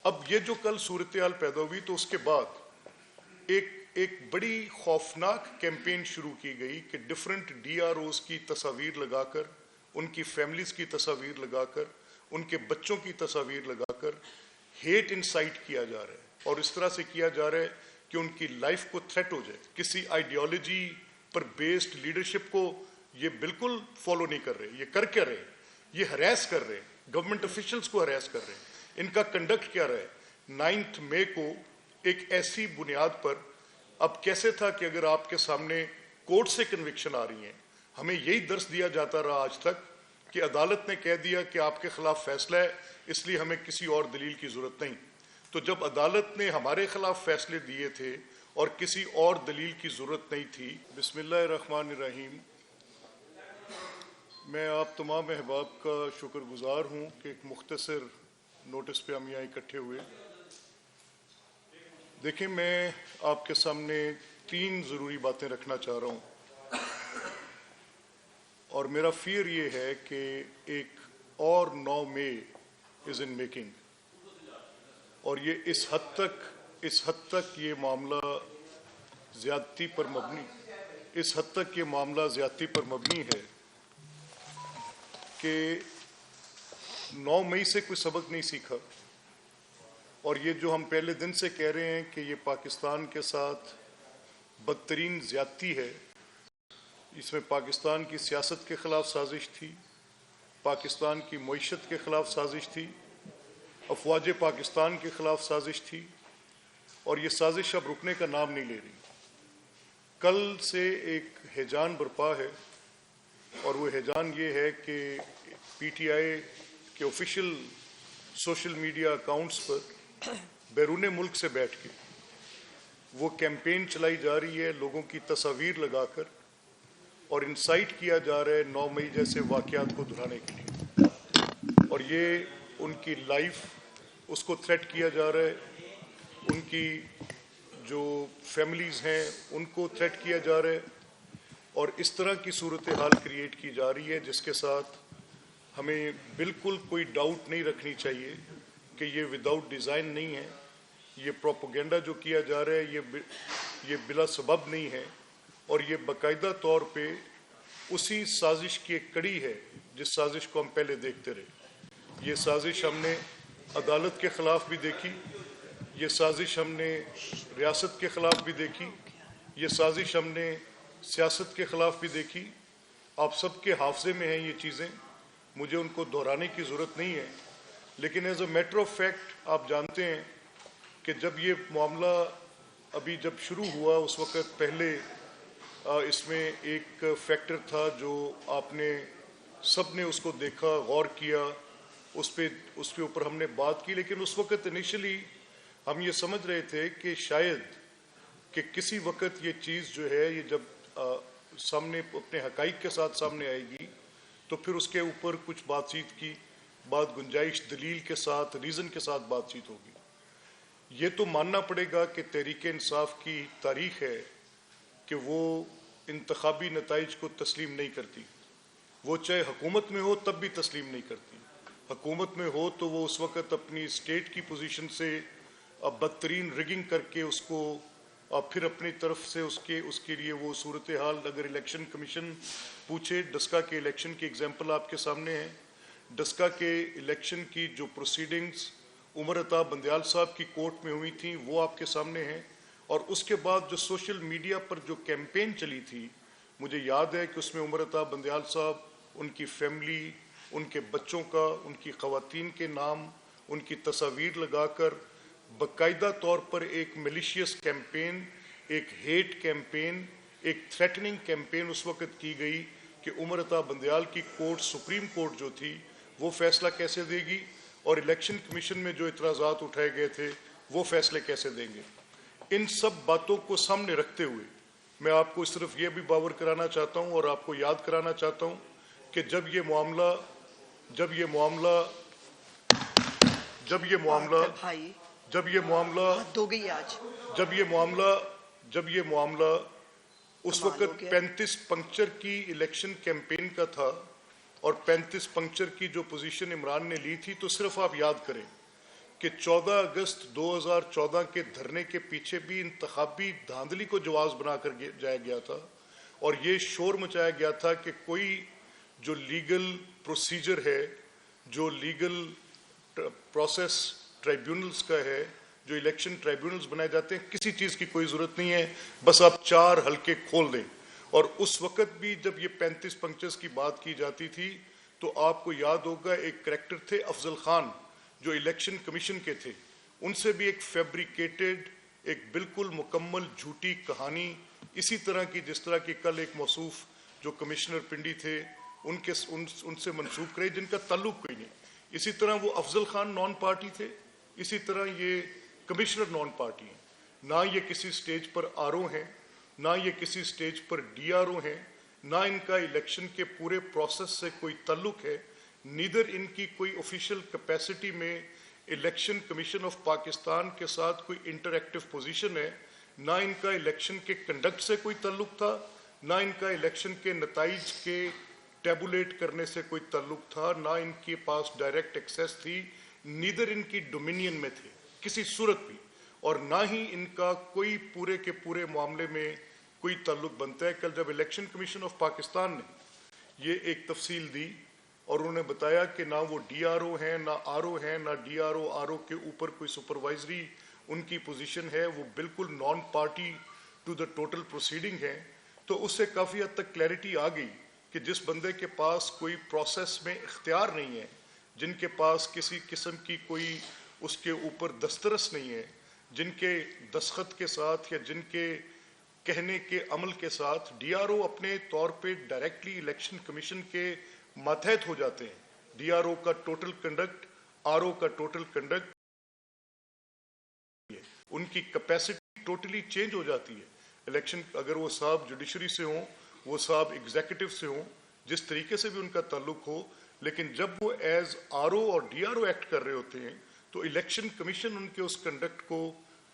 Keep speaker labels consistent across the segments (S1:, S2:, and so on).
S1: اب یہ جو کل صورتحال پیدا ہوئی تو اس کے بعد ایک بڑی خوفناک کیمپین شروع کی گئی کہ ڈیفرنٹ ڈی آر اوز کی تصاویر لگا کر، ان کی فیملیز کی تصاویر لگا کر، ان کے بچوں کی تصاویر لگا کر ہیٹ انسائٹ کیا جا رہا ہے، اور اس طرح سے کیا جا رہا ہے کہ ان کی لائف کو تھریٹ ہو جائے. کسی آئیڈیالوجی پر بیسڈ لیڈرشپ کو یہ بالکل فالو نہیں کر رہے. یہ کر کیا رہے؟ یہ ہراس کر رہے ہیں، گورنمنٹ افیشلز کو ہراس کر رہے ہیں. ان کا کنڈکٹ کیا رہا ہے؟ 9 مئی کو ایک ایسی بنیاد پر، اب کیسے تھا کہ اگر آپ کے سامنے کورٹ سے کنوکشن آ رہی ہیں، ہمیں یہی درس دیا جاتا رہا آج تک کہ عدالت نے کہہ دیا کہ آپ کے خلاف فیصلہ ہے، اس لیے ہمیں کسی اور دلیل کی ضرورت نہیں. تو جب عدالت نے ہمارے خلاف فیصلے دیے تھے اور کسی اور دلیل کی ضرورت نہیں تھی. بسم اللہ الرحمن الرحیم. میں آپ تمام احباب کا شکر گزار ہوں کہ ایک مختصر نوٹس پہ ہم یہاں اکٹھے ہوئے. دیکھیں، میں آپ کے سامنے 3 ضروری باتیں رکھنا چاہ رہا ہوں، اور میرا فیئر یہ ہے کہ ایک اور 9 مئی از ان میکنگ، اور یہ اس حد تک یہ معاملہ زیادتی پر مبنی ہے کہ 9 مئی سے کوئی سبق نہیں سیکھا. اور یہ جو ہم پہلے دن سے کہہ رہے ہیں کہ یہ پاکستان کے ساتھ بدترین زیادتی ہے، اس میں پاکستان کی سیاست کے خلاف سازش تھی، پاکستان کی معیشت کے خلاف سازش تھی، افواج پاکستان کے خلاف سازش تھی، اور یہ سازش اب رکنے کا نام نہیں لے رہی. کل سے ایک ہیجان برپا ہے، اور وہ ہیجان یہ ہے کہ پی ٹی آئی کے آفیشیل سوشل میڈیا اکاؤنٹس پر بیرون ملک سے بیٹھ کے وہ کیمپین چلائی جا رہی ہے لوگوں کی تصاویر لگا کر، اور انسائٹ کیا جا رہا ہے 9 مئی جیسے واقعات کو دہرانے کے لیے، اور یہ ان کی لائف، اس کو تھریٹ کیا جا رہا ہے. ان کی جو فیملیز ہیں ان کو تھریٹ کیا جا رہا ہے، اور اس طرح کی صورتحال کریٹ کی جا رہی ہے جس کے ساتھ ہمیں بالکل کوئی ڈاؤٹ نہیں رکھنی چاہیے کہ یہ وداؤٹ ڈیزائن نہیں ہے. یہ پروپیگنڈا جو کیا جا رہا ہے یہ بلا سبب نہیں ہے، اور یہ باقاعدہ طور پہ اسی سازش کی ایک کڑی ہے جس سازش کو ہم پہلے دیکھتے رہے. یہ سازش ہم نے عدالت کے خلاف بھی دیکھی، یہ سازش ہم نے ریاست کے خلاف بھی دیکھی، یہ سازش ہم نے سیاست کے خلاف بھی دیکھی. آپ سب کے حافظے میں ہیں یہ چیزیں، مجھے ان کو دہرانے کی ضرورت نہیں ہے. لیکن as a matter of fact آپ جانتے ہیں کہ جب یہ معاملہ ابھی جب شروع ہوا اس وقت پہلے اس میں ایک فیکٹر تھا جو آپ نے سب نے اس کو دیکھا، غور کیا، اس پہ اوپر ہم نے بات کی. لیکن اس وقت انیشلی ہم یہ سمجھ رہے تھے کہ شاید کہ کسی وقت یہ چیز جو ہے یہ جب سامنے اپنے حقائق کے ساتھ سامنے آئے گی تو پھر اس کے اوپر کچھ بات چیت کی بات گنجائش، دلیل کے ساتھ، ریزن کے ساتھ بات چیت ہوگی. یہ تو ماننا پڑے گا کہ تحریک انصاف کی تاریخ ہے کہ وہ انتخابی نتائج کو تسلیم نہیں کرتی. وہ چاہے حکومت میں ہو تب بھی تسلیم نہیں کرتی. حکومت میں ہو تو وہ اس وقت اپنی اسٹیٹ کی پوزیشن سے بدترین ریگنگ کر کے اس کو پھر اپنی طرف سے اس کے لیے وہ صورتحال، اگر الیکشن کمیشن پوچھے، ڈسکا کے الیکشن کی ایگزامپل آپ کے سامنے ہے. ڈسکا کے الیکشن کی جو پروسیڈنگز عمر عطا بندیال صاحب کی کورٹ میں ہوئی تھیں وہ آپ کے سامنے ہیں. اور اس کے بعد جو سوشل میڈیا پر جو کیمپین چلی تھی، مجھے یاد ہے کہ اس میں عمر عطا بندیال صاحب، ان کی فیملی، ان کے بچوں کا، ان کی خواتین کے نام، ان کی تصاویر لگا کر باقاعدہ طور پر ایک میلیشیس کیمپین، ایک ہیٹ کیمپین، ایک تھریٹننگ کیمپین اس وقت کی گئی کہ عمر عطا بندیال کی کورٹ، سپریم کورٹ جو تھی، وہ فیصلہ کیسے دے گی، اور الیکشن کمیشن میں جو اعتراضات اٹھائے گئے تھے وہ فیصلے کیسے دیں گے. ان سب باتوں کو سامنے رکھتے ہوئے میں آپ کو اس طرف یہ بھی باور کرانا چاہتا ہوں اور آپ کو یاد کرانا چاہتا ہوں کہ جب یہ معاملہ اس وقت 35 پنکچر کی الیکشن کیمپین کا تھا اور 35 پنکچر کی جو پوزیشن عمران نے لی تھی، تو صرف آپ یاد کریں کہ 14 اگست 2014 کے دھرنے کے پیچھے بھی انتخابی دھاندلی کو جواز بنا کر جایا گیا تھا، اور یہ شور مچایا گیا تھا کہ کوئی جو لیگل پروسیجر ہے، جو لیگل پروسیس ٹرائیبیونلز کا ہے، جو الیکشن ٹرائیبیونلز بنائے جاتے ہیں، کسی چیز کی کوئی ضرورت نہیں ہے، بس آپ 4 حلقے کھول دیں۔ اور اس وقت بھی جب یہ 35 پنکچرز کی بات کی جاتی تھی تو آپ کو یاد ہوگا ایک کریکٹر تھے افضل خان جو الیکشن کمیشن کے تھے، ان سے بھی ایک فیبریکیٹڈ، ایک بالکل مکمل جھوٹی کہانی اسی طرح کی جس طرح کی کل ایک موصوف جو کمشنر پنڈی تھے ان سے منسوخ کرے، جن کا تعلق کوئی نہیں۔ اسی طرح وہ افضل خان نان پارٹی تھے، اسی طرح یہ کمشنر نان پارٹی ہیں، نہ یہ کسی سٹیج پر آر او ہیں، نہ یہ کسی سٹیج پر ڈی آر او ہیں، نہ ان کا الیکشن کے پورے پروسیس سے کوئی تعلق ہے، نیدر ان کی کوئی آفیشیل کیپیسٹی میں الیکشن کمیشن آف پاکستان کے ساتھ کوئی انٹریکٹیو پوزیشن ہے، نہ ان کا الیکشن کے کنڈکٹ سے کوئی تعلق تھا، نہ ان کا الیکشن کے نتائج کے ٹیبولیٹ کرنے سے کوئی تعلق تھا، نہ ان کے پاس ڈائریکٹ ایکسیس تھی، نیدر ان کی ڈومینین میں تھے کسی صورت بھی، اور نہ ہی ان کا کوئی پورے کے پورے معاملے میں کوئی تعلق بنتا ہے۔ کل جب الیکشن کمیشن آف پاکستان نے یہ ایک تفصیل دی اور انہوں نے بتایا کہ نہ وہ ڈی آر او ہیں، نہ آر او ہیں، نہ D R O R O کے اوپر کوئی سپروائزری ان کی پوزیشن ہے، وہ بالکل non party to the total proceeding ہے، تو اس سے کافی حد تک کلیئرٹی آ گئی کہ جس بندے کے پاس کوئی پروسیس میں اختیار نہیں ہے، جن کے پاس کسی قسم کی کوئی اس کے اوپر دسترس نہیں ہے، جن کے دستخط کے ساتھ یا جن کے کہنے کے عمل کے ساتھ ڈی آر او اپنے طور پہ ڈائریکٹلی الیکشن کمیشن کے ماتحت ہو جاتے ہیں، ڈی آر او کا ٹوٹل کنڈکٹ، آر او کا ٹوٹل کنڈکٹ، ان کی کیپیسٹی ٹوٹلی چینج ہو جاتی ہے۔ الیکشن اگر وہ صاحب جوڈیشری سے ہوں، وہ صاحب ایگزیکٹو سے ہوں، جس طریقے سے بھی ان کا تعلق ہو، لیکن جب وہ ایز آر او اور ڈی آر او ایکٹ کر رہے ہوتے ہیں تو الیکشن کمیشن ان کے اس کنڈکٹ کو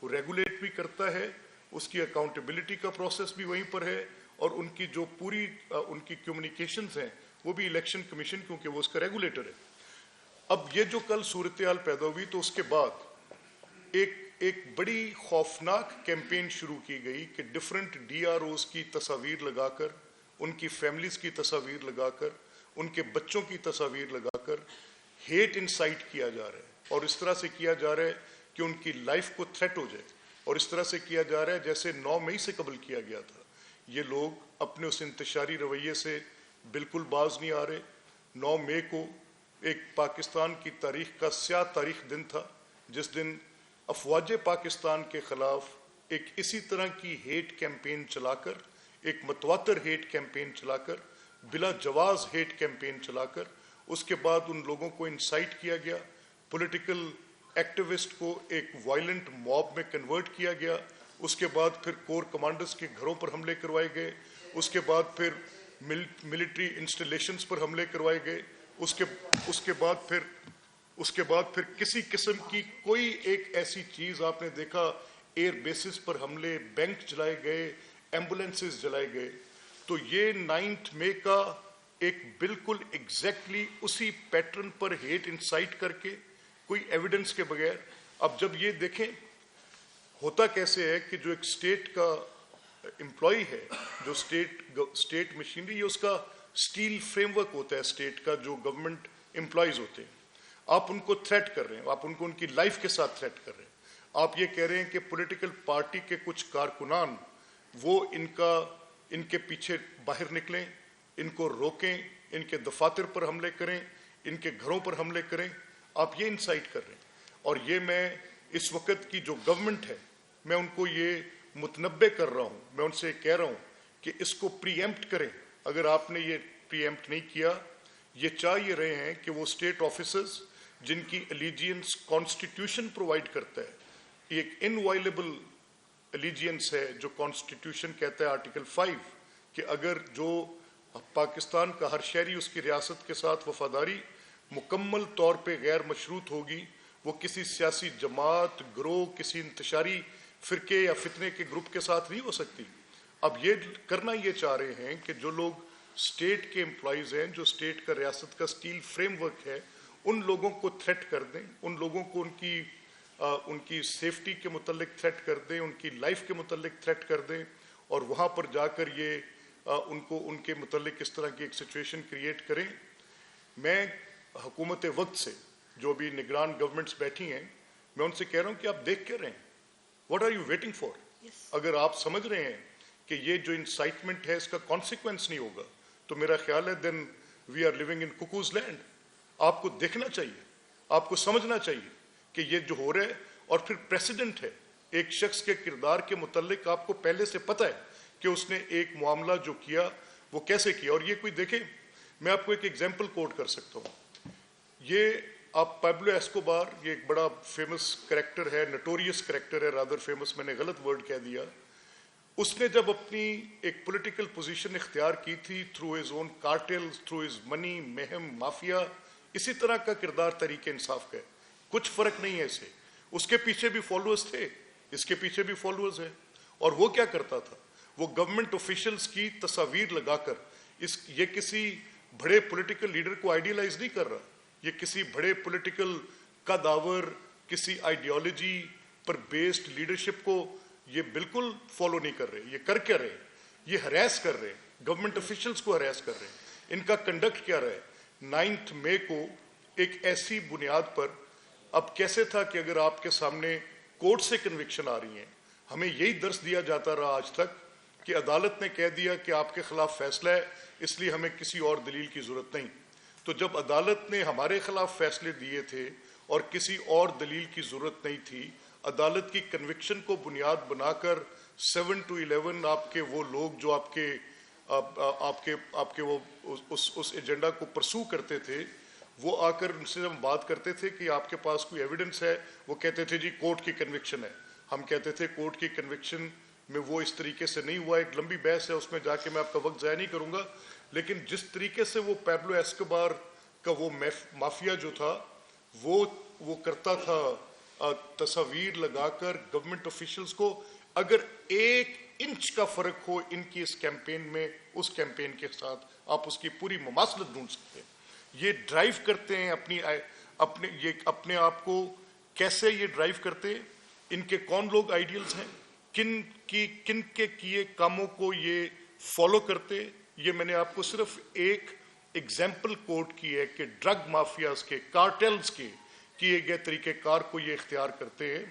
S1: ریگولیٹ بھی کرتا ہے، اس کی اکاؤنٹیبلٹی کا پروسیس بھی وہیں پر ہے، اور ان کی جو پوری ان کی کمیونیکیشنز ہیں وہ بھی الیکشن کمیشن، کیونکہ وہ اس کا ریگولیٹر ہے۔ اب یہ جو کل صورتحال پیدا ہوئی تو اس کے بعد ایک بڑی خوفناک کیمپین شروع کی گئی کہ ڈیفرنٹ ڈی آر اوز کی تصاویر لگا کر، ان کی فیملیز کی تصاویر لگا کر، ان کے بچوں کی تصاویر لگا کر ہیٹ انسائٹ کیا جا رہا ہے، اور اس طرح سے کیا جا رہا ہے کہ ان کی لائف کو تھریٹ ہو جائے، اور اس طرح سے کیا جا رہا ہے جیسے 9 مئی سے قبل کیا گیا تھا۔ یہ لوگ اپنے اس انتشاری رویے سے بالکل باز نہیں آ رہے۔ 9 مئی کو ایک پاکستان کی تاریخ کا سیاہ تاریخ دن تھا، جس دن افواج پاکستان کے خلاف ایک اسی طرح کی ہیٹ کیمپین چلا کر، ایک متواتر ہیٹ کیمپین چلا کر، بلا جواز ہیٹ کیمپین چلا کر، اس کے بعد ان لوگوں کو انسائٹ کیا گیا، پولیٹیکل ایکٹیوسٹ کو ایک وائلنٹ موب میں کنورٹ کیا گیا، اس کے بعد پھر کور کمانڈرز کے گھروں پر حملے کروائے گئے، اس کے بعد پھر ملٹری انسٹالیشنز پر حملے کروائے گئے، اس کے بعد پھر کسی قسم کی کوئی ایک ایسی چیز آپ نے دیکھا، ایئر بیسز پر حملے، بینک جلائے گئے، ایمبولینسز جلائے گئے۔ تو یہ 9 مئی کا ایک بالکل ایگزیکٹلی اسی پیٹرن پر ہیٹ انسائٹ کر کے، کوئی ایویڈنس کے بغیر۔ اب جب یہ دیکھیں ہوتا کیسے ہے کہ جو ایک اسٹیٹ کا امپلائی ہے، جو اسٹیٹ مشینری، یہ اس کا اسٹیل فریم ورک ہوتا ہے اسٹیٹ کا، جو گورنمنٹ امپلائیز ہوتے ہیں، آپ ان کو تھریٹ کر رہے ہیں، آپ ان کو ان کی لائف کے ساتھ تھریٹ کر رہے ہیں، آپ یہ کہہ رہے ہیں کہ پولیٹیکل پارٹی کے کچھ کارکنان وہ ان کے پیچھے باہر نکلیں، ان کو روکیں، ان کے دفاتر پر حملے کریں، ان کے گھروں پر حملے کریں، آپ یہ انسائٹ کر رہے ہیں۔ اور یہ میں اس وقت کی جو گورنمنٹ ہے، میں ان کو یہ متنبع کر رہا ہوں، میں ان سے کہہ رہا ہوں کہ اس کو پری ایمپٹ کریں۔ اگر آپ نے یہ پری ایمپٹ نہیں کیا، یہ چاہ یہ رہے ہیں کہ وہ اسٹیٹ آفیسرز جن کی الیجینس کانسٹیٹیوشن پرووائڈ کرتا ہے، ایک انوائلیبل الیجینس ہے جو کانسٹیٹیوشن کہتا ہے آرٹیکل 5 کہ اگر جو پاکستان کا ہر شہری اس کی ریاست کے ساتھ وفاداری مکمل طور پہ غیر مشروط ہوگی، وہ کسی سیاسی جماعت، گروہ، کسی انتشاری فرقے یا فتنے کے گروپ کے ساتھ نہیں ہو سکتی۔ اب یہ کرنا یہ چاہ رہے ہیں کہ جو لوگ اسٹیٹ کے امپلائیز ہیں، جو اسٹیٹ کا ریاست کا اسٹیل فریم ورک ہے، ان لوگوں کو تھریٹ کر دیں، ان لوگوں کو ان کی سیفٹی کے متعلق تھریٹ کر دیں، ان کی لائف کے متعلق تھریٹ کر دیں، اور وہاں پر جا کر یہ ان کے متعلق اس طرح کی ایک سچویشن کریٹ کریں۔ میں حکومت وقت سے جو بھی نگران گورنمنٹس بیٹھی ہیں، میں ان سے کہہ رہا ہوں کہ آپ دیکھ کر رہے ہیں، what are you waiting for? اگر آپ سمجھ رہے ہیں کہ یہ جو انسائٹمنٹ ہے اس کا کانسیکوینس نہیں ہوگا، تو میرا خیال ہے then we are living in cuckoo's land. آپ کو دیکھنا چاہیے، آپ کو سمجھنا چاہیے کہ یہ جو ہو رہا ہے، اور پھر پریسیڈنٹ ہے، ایک شخص کے کردار کے متعلق آپ کو پہلے سے پتہ ہے کہ اس نے ایک معاملہ جو کیا وہ کیسے کیا۔ اور یہ کوئی دیکھیں، میں آپ کو ایک ایگزامپل کوٹ کر سکتا ہوں۔ یہ آپ پابلو ایسکوبار، یہ ایک بڑا فیمس کریکٹر ہے، نٹوریس کریکٹر ہے، رادر فیمس، میں نے غلط ورڈ کہہ دیا۔ اس نے جب اپنی ایک پولیٹیکل پوزیشن اختیار کی تھی through his own cartel, through his money, مہم، مافیا، اسی طرح کا کردار تحریک انصاف کا ہے، کچھ فرق نہیں ہے اسے۔ اس کے پیچھے بھی فالوورز تھے، اس کے پیچھے بھی فالوورز ہیں۔ اور وہ کیا کرتا تھا؟ وہ گورنمنٹ آفیشلز کی تصاویر لگا کر یہ کسی بڑے پولیٹیکل لیڈر کو آئیڈیلائز نہیں کر رہا، یہ کسی بڑے پولیٹیکل قداور، کسی آئیڈیالوجی پر بیسڈ لیڈرشپ کو یہ بالکل فالو نہیں کر رہے۔ یہ کر کیا رہے؟ یہ ہریس کر رہے، گورنمنٹ آفیشلز کو ہریس کر رہے ہیں۔ ان کا کنڈکٹ کیا رہا ہے؟ 9 مئی کو ایک ایسی بنیاد پر، اب کیسے تھا کہ اگر آپ کے سامنے کورٹ سے کنوکشن آ رہی ہیں، ہمیں یہی درس دیا جاتا رہا آج تک کہ عدالت نے کہہ دیا کہ آپ کے خلاف فیصلہ ہے، اس لیے ہمیں کسی اور دلیل کی ضرورت نہیں۔ تو جب عدالت نے ہمارے خلاف فیصلے دیے تھے اور کسی اور دلیل کی ضرورت نہیں تھی، عدالت کی کنوکشن کو بنیاد بنا کر 7 to 11 آپ کے وہ لوگ جو آپ کے وہ اس ایجنڈا کو پرسو کرتے تھے، وہ آ کر ان سے جب بات کرتے تھے کہ آپ کے پاس کوئی ایویڈنس ہے، وہ کہتے تھے جی کورٹ کی کنوکشن ہے۔ ہم کہتے تھے کورٹ کی کنوکشن میں وہ اس طریقے سے نہیں ہوا، ایک لمبی بحث ہے، اس میں جا کے میں آپ کا وقت ضائع نہیں کروں گا، لیکن جس طریقے سے وہ پابلو ایسکوبار کا وہ مافیا جو تھا وہ کرتا تھا تصاویر لگا کر گورنمنٹ آفیشلز کو، اگر 1 انچ کا فرق ہو ان کی اس کیمپین میں، اس کیمپین کے ساتھ، آپ اس کی پوری مماثلت ڈھونڈ سکتے ہیں۔ یہ ڈرائیو کرتے ہیں اپنے آپ کو، کیسے یہ ڈرائیو کرتے ہیں؟ ان کے کون لوگ آئیڈیلز ہیں، کن کے کیے کاموں کو یہ فالو کرتے؟ یہ میں نے آپ کو صرف ایک ایگزامپل کوٹ کی ہے کہ ڈرگ مافیاز کے، کارٹلز کے کیے گئے طریقہ کار کو یہ اختیار کرتے ہیں۔